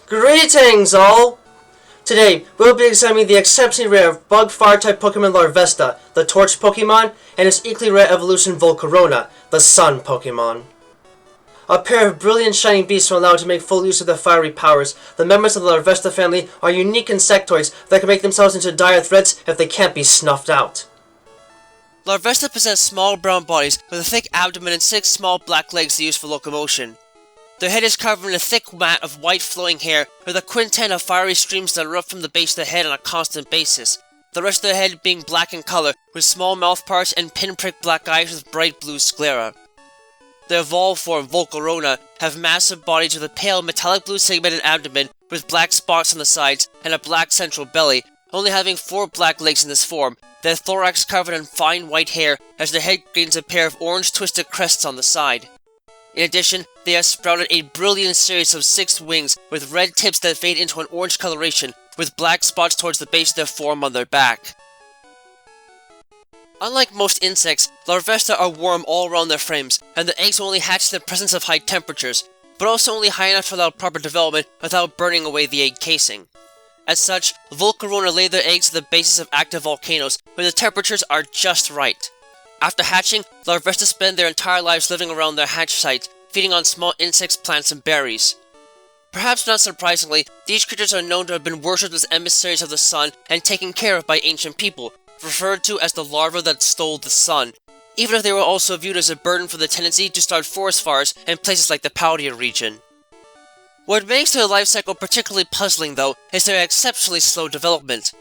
Greetings all! Today, we'll be examining the exceptionally rare bug fire-type Pokemon Larvesta, the Torch Pokémon, and its equally rare evolution Volcarona, the Sun Pokémon. A pair of brilliant shining beasts are allowed to make full use of their fiery powers. The members of the Larvesta family are unique insectoids that can make themselves into dire threats if they can't be snuffed out. Larvesta possess small brown bodies with a thick abdomen and 6 small black legs used for locomotion. Their head is covered in a thick mat of white flowing hair with a quintet of fiery streams that erupt from the base of the head on a constant basis, the rest of the head being black in color with small mouth parts and pinprick black eyes with bright blue sclera. The evolved form, Volcarona, have massive bodies with a pale metallic blue segmented abdomen with black spots on the sides and a black central belly, only having 4 black legs in this form, their thorax covered in fine white hair as their head gains a pair of orange twisted crests on the side. In addition, they have sprouted a brilliant series of 6 wings with red tips that fade into an orange coloration, with black spots towards the base of their form on their back. Unlike most insects, Larvesta are warm all around their frames, and the eggs only hatch in the presence of high temperatures, but also only high enough to allow proper development without burning away the egg casing. As such, Volcarona lay their eggs at the bases of active volcanoes, where the temperatures are just right. After hatching, Larvesta spend their entire lives living around their hatch sites, feeding on small insects, plants, and berries. Perhaps not surprisingly, these creatures are known to have been worshipped as emissaries of the sun and taken care of by ancient people, referred to as the larva that stole the sun, even if they were also viewed as a burden for the tendency to start forest fires in places like the Paldea region. What makes their life cycle particularly puzzling, though, is their exceptionally slow development.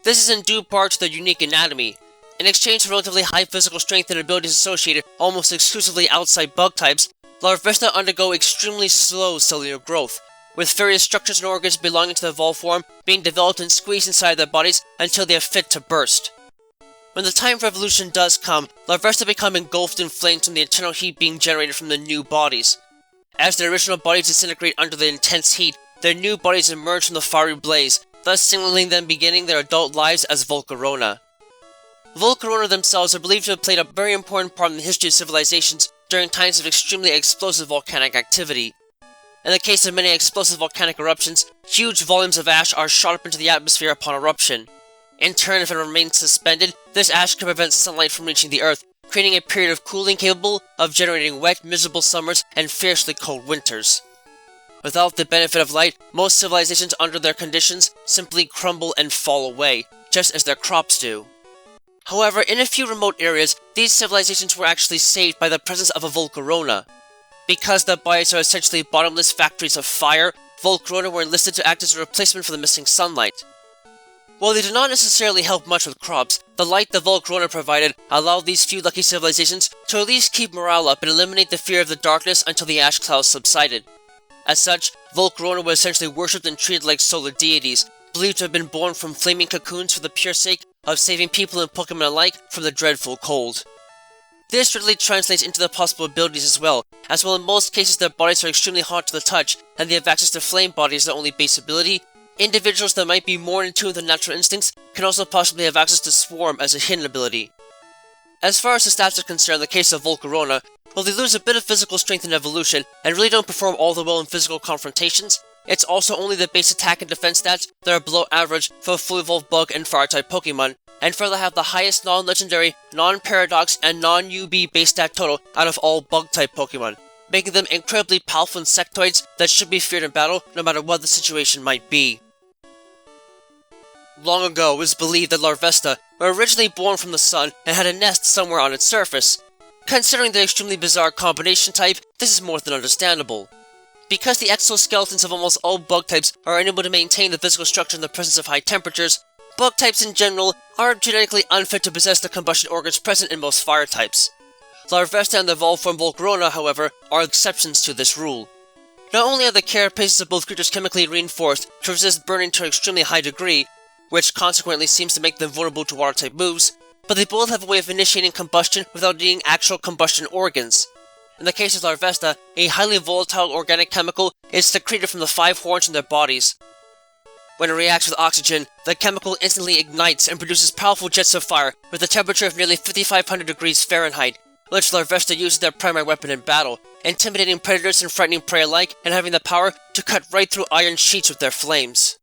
This is in due part to their unique anatomy. In exchange for relatively high physical strength and abilities associated almost exclusively outside bug types, Larvesta undergo extremely slow cellular growth, with various structures and organs belonging to the evolved form being developed and squeezed inside their bodies until they are fit to burst. When the time for evolution does come, Larvesta become engulfed in flames from the internal heat being generated from the new bodies. As their original bodies disintegrate under the intense heat, their new bodies emerge from the fiery blaze, thus signaling them beginning their adult lives as Volcarona. Volcarona themselves are believed to have played a very important part in the history of civilizations during times of extremely explosive volcanic activity. In the case of many explosive volcanic eruptions, huge volumes of ash are shot up into the atmosphere upon eruption. In turn, if it remains suspended, this ash can prevent sunlight from reaching the earth, creating a period of cooling capable of generating wet, miserable summers and fiercely cold winters. Without the benefit of light, most civilizations under their conditions simply crumble and fall away, just as their crops do. However, in a few remote areas, these civilizations were actually saved by the presence of a Volcarona. Because their bodies are essentially bottomless factories of fire, Volcarona were enlisted to act as a replacement for the missing sunlight. While they did not necessarily help much with crops, the light the Volcarona provided allowed these few lucky civilizations to at least keep morale up and eliminate the fear of the darkness until the ash clouds subsided. As such, Volcarona were essentially worshipped and treated like solar deities, believed to have been born from flaming cocoons for the pure sake of saving people and Pokemon alike from the dreadful cold. This readily translates into their possible abilities as well in most cases their bodies are extremely hot to the touch, and they have access to flame bodies as their only base ability. Individuals that might be more in tune with their natural instincts can also possibly have access to Swarm as a hidden ability. As far as the stats are concerned, in the case of Volcarona, while they lose a bit of physical strength in evolution and really don't perform all that well in physical confrontations, it's also only the base attack and defense stats that are below average for a fully evolved bug and fire-type Pokemon, and further have the highest non-legendary, non-paradox, and non-UB base stat total out of all bug-type Pokemon, making them incredibly powerful insectoids that should be feared in battle no matter what the situation might be. Long ago, it was believed that Larvesta were originally born from the sun and had a nest somewhere on its surface. Considering the extremely bizarre combination type, this is more than understandable. Because the exoskeletons of almost all bug types are unable to maintain the physical structure in the presence of high temperatures, bug types in general are genetically unfit to possess the combustion organs present in most fire types. Larvesta and the evolved form Volcarona, however, are exceptions to this rule. Not only are the carapaces of both creatures chemically reinforced to resist burning to an extremely high degree, which consequently seems to make them vulnerable to water-type moves, but they both have a way of initiating combustion without needing actual combustion organs. In the case of Larvesta, a highly volatile organic chemical is secreted from the 5 horns in their bodies. When it reacts with oxygen, the chemical instantly ignites and produces powerful jets of fire with a temperature of nearly 5500 degrees Fahrenheit, which Larvesta uses their primary weapon in battle, intimidating predators and frightening prey alike, and having the power to cut right through iron sheets with their flames.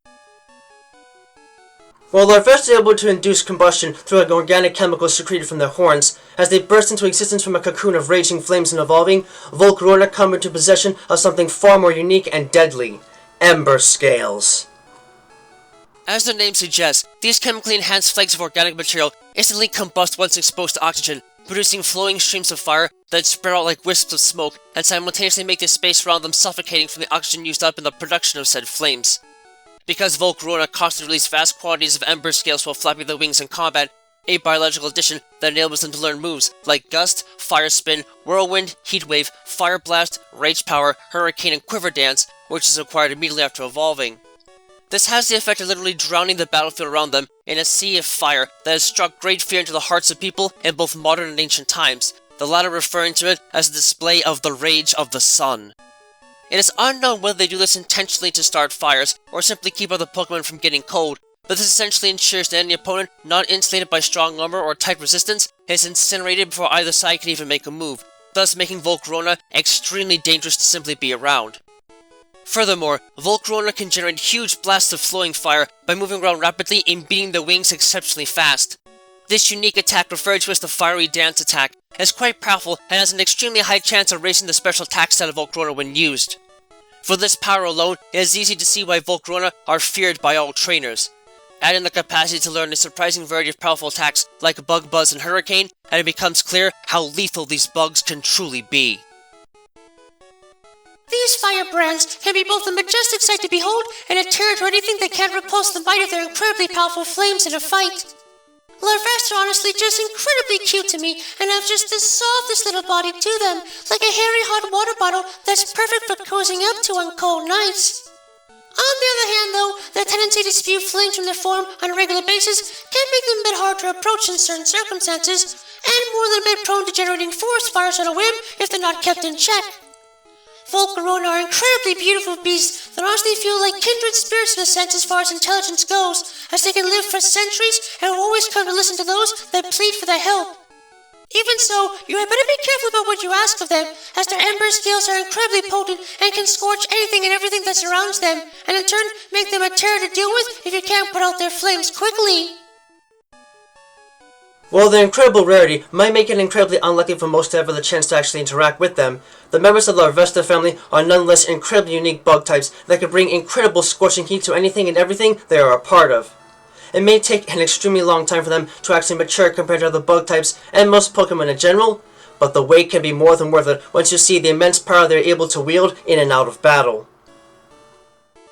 While Larvesta are able to induce combustion through an organic chemical secreted from their horns, as they burst into existence from a cocoon of raging flames and evolving, Volcarona come into possession of something far more unique and deadly: ember scales. As their name suggests, these chemically enhanced flakes of organic material instantly combust once exposed to oxygen, producing flowing streams of fire that spread out like wisps of smoke and simultaneously make the space around them suffocating from the oxygen used up in the production of said flames. Because Volcarona constantly release vast quantities of ember scales while flapping their wings in combat, a biological addition that enables them to learn moves like Gust, Fire Spin, Whirlwind, Heatwave, Fire Blast, Rage Power, Hurricane, and Quiver Dance, which is acquired immediately after evolving. This has the effect of literally drowning the battlefield around them in a sea of fire that has struck great fear into the hearts of people in both modern and ancient times, the latter referring to it as a display of the rage of the sun. It is unknown whether they do this intentionally to start fires, or simply keep other Pokemon from getting cold, but this essentially ensures that any opponent not insulated by strong armor or tight resistance is incinerated before either side can even make a move, thus making Volcarona extremely dangerous to simply be around. Furthermore, Volcarona can generate huge blasts of flowing fire by moving around rapidly and beating their wings exceptionally fast. This unique attack, referred to as the Fiery Dance attack, is quite powerful and has an extremely high chance of raising the special attack stat of Volcarona when used. For this power alone, it is easy to see why Volcarona are feared by all trainers. Add in the capacity to learn a surprising variety of powerful attacks like Bug Buzz and Hurricane, and it becomes clear how lethal these bugs can truly be. These firebrands can be both a majestic sight to behold and a terror to anything that can't repulse the might of their incredibly powerful flames in a fight. Larvesta are honestly just incredibly cute to me, and have just the softest little body to them, like a hairy hot water bottle that's perfect for cozying up to on cold nights. On the other hand, though, their tendency to spew flames from their form on a regular basis can make them a bit hard to approach in certain circumstances, and more than a bit prone to generating forest fires on a whim if they're not kept in check. Volcarona are incredibly beautiful beasts that honestly feel like kindred spirits in a sense as far as intelligence goes, as they can live for centuries and will always come to listen to those that plead for their help. Even so, you had better be careful about what you ask of them, as their ember scales are incredibly potent and can scorch anything and everything that surrounds them, and in turn make them a terror to deal with if you can't put out their flames quickly. While their incredible rarity might make it incredibly unlikely for most to have the chance to actually interact with them, the members of the Larvesta family are nonetheless incredibly unique bug types that can bring incredible scorching heat to anything and everything they are a part of. It may take an extremely long time for them to actually mature compared to other bug types and most Pokemon in general, but the wait can be more than worth it once you see the immense power they are able to wield in and out of battle.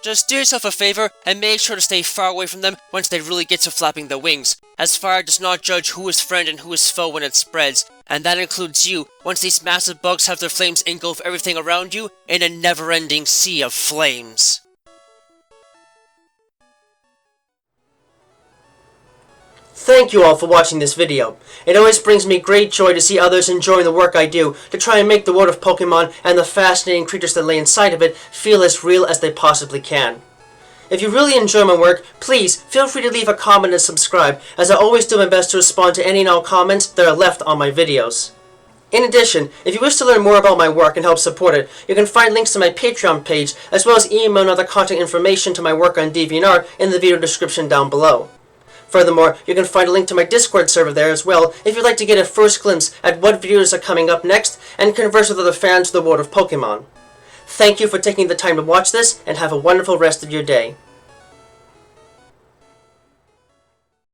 Just do yourself a favor and make sure to stay far away from them once they really get to flapping their wings, as fire does not judge who is friend and who is foe when it spreads, and that includes you once these massive bugs have their flames engulf everything around you in a never-ending sea of flames. Thank you all for watching this video. It always brings me great joy to see others enjoying the work I do to try and make the world of Pokemon and the fascinating creatures that lay inside of it feel as real as they possibly can. If you really enjoy my work, please feel free to leave a comment and subscribe, as I always do my best to respond to any and all comments that are left on my videos. In addition, if you wish to learn more about my work and help support it, you can find links to my Patreon page, as well as email and other contact information to my work on DeviantArt in the video description down below. Furthermore, you can find a link to my Discord server there as well if you'd like to get a first glimpse at what videos are coming up next and converse with other fans of the world of Pokemon. Thank you for taking the time to watch this, and have a wonderful rest of your day.